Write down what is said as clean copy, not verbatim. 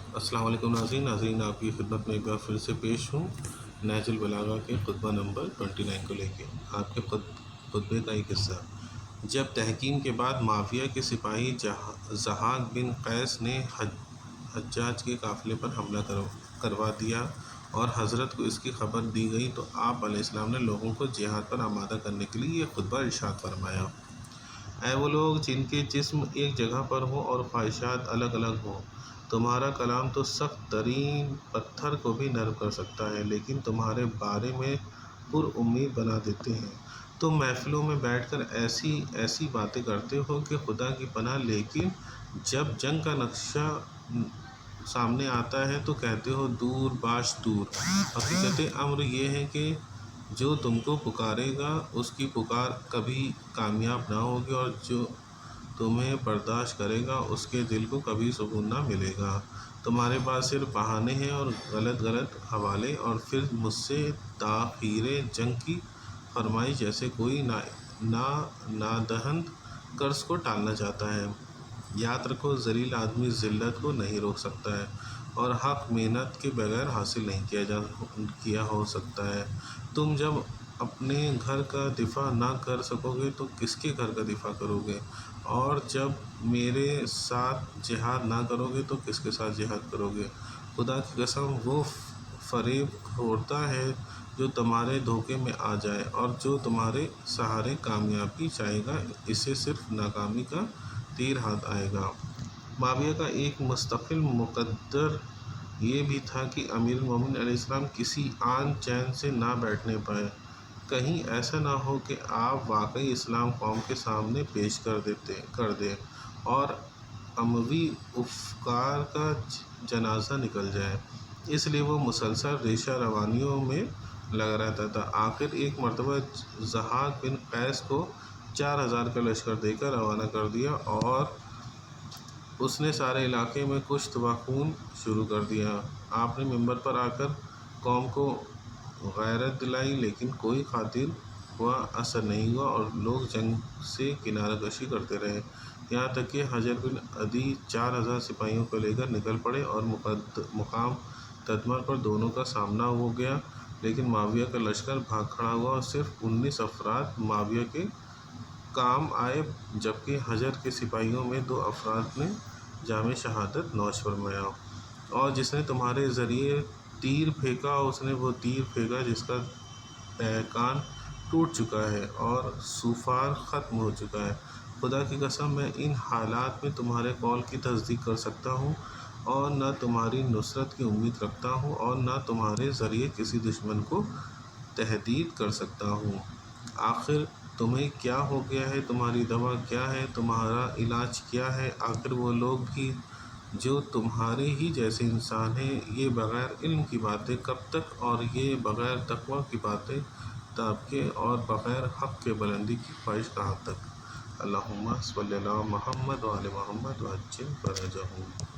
السلام علیکم ناظرین آپ کی خدمت میں ایک بار پھر سے پیش ہوں نہج البلاغہ کے خطبہ نمبر 29 کو لے کے آپ کے خطبے کا ایک حصہ۔ جب تحکیم کے بعد معاویہ کے سپاہی ضحاک بن قیس نے حجاج کے قافلے پر حملہ کروا دیا اور حضرت کو اس کی خبر دی گئی تو آپ علیہ السلام نے لوگوں کو جہاد پر آمادہ کرنے کے لیے یہ خطبہ ارشاد فرمایا: اے وہ لوگ جن کے جسم ایک جگہ پر ہوں اور خواہشات الگ الگ ہوں، تمہارا کلام تو سخت ترین پتھر کو بھی نرم کر سکتا ہے، لیکن تمہارے بارے میں پر امید بنا دیتے ہیں۔ تم محفلوں میں بیٹھ کر ایسی باتیں کرتے ہو کہ خدا کی پناہ، لیکن جب جنگ کا نقشہ سامنے آتا ہے تو کہتے ہو دور باش دور۔ حقیقت امر یہ ہے کہ جو تم کو پکارے گا اس کی پکار کبھی کامیاب نہ ہوگی، اور جو تمہیں برداشت کرے گا اس کے دل کو کبھی سکون نہ ملے گا۔ تمہارے پاس صرف بہانے ہیں اور غلط حوالے، اور پھر مجھ سے تاخیر جنگ کی فرمائش جیسے کوئی نادہند قرض کو ٹالنا چاہتا ہے۔ یاد رکھو، ذلیل آدمی ذلت کو نہیں روک سکتا ہے، اور حق محنت کے بغیر حاصل نہیں کیا ہو سکتا ہے۔ تم جب اپنے گھر کا دفاع نہ کر سکو گے تو کس کے گھر کا دفاع کرو گے؟ اور جب میرے ساتھ جہاد نہ کرو گے تو کس کے ساتھ جہاد کرو گے؟ خدا کی قسم، وہ فریب کھوتا ہے جو تمہارے دھوکے میں آ جائے، اور جو تمہارے سہارے کامیابی چاہے گا، اسے صرف ناکامی کا تیر ہاتھ آئے گا۔ معاویہ کا ایک مستقل مقدر یہ بھی تھا کہ امیر المومنین علیہ السلام کسی آن چین سے نہ بیٹھنے پائے، کہیں ایسا نہ ہو کہ آپ واقعی اسلام قوم کے سامنے پیش کر دیں اور اموی افکار کا جنازہ نکل جائے۔ اس لیے وہ مسلسل ریشہ روانیوں میں لگا رہتا تھا۔ آخر ایک مرتبہ ضحاک بن قیس کو 4000 کا لشکر دے کر روانہ کر دیا اور اس نے سارے علاقے میں کشت و خون شروع کر دیا۔ آپ نے ممبر پر آ کر قوم کو غیرت دلائی، لیکن کوئی خاطر خواہ اثر نہیں ہوا اور لوگ جنگ سے کنارہ کشی کرتے رہے، یہاں تک کہ حجر بن عدی 4000 سپاہیوں کو لے کر نکل پڑے اور مقام تدمر پر دونوں کا سامنا ہو گیا، لیکن معاویہ کا لشکر بھاگ کھڑا ہوا اور صرف 19 افراد معاویہ کے کام آئے، جبکہ حجر کے سپاہیوں میں 2 افراد نے جام شہادت نوش فرمایا۔ اور جس نے تمہارے ذریعے تیر پھینکا، اس نے وہ تیر پھینکا جس کا پیکان ٹوٹ چکا ہے اور سوفار ختم ہو چکا ہے۔ خدا کی قسم، میں ان حالات میں تمہارے قول کی تصدیق کر سکتا ہوں اور نہ تمہاری نصرت کی امید رکھتا ہوں، اور نہ تمہارے ذریعے کسی دشمن کو تہدید کر سکتا ہوں۔ آخر تمہیں کیا ہو گیا ہے؟ تمہاری دوا کیا ہے؟ تمہارا علاج کیا ہے؟ آخر وہ لوگ بھی جو تمہارے ہی جیسے انسان ہیں، یہ بغیر علم کی باتیں کب تک، اور یہ بغیر تقویٰ کی باتیں تاب کے، اور بغیر حق کے بلندی کی خواہش کہاں تک؟ اللہم صلی علی محمد وعلی محمد وعجل فرجہم۔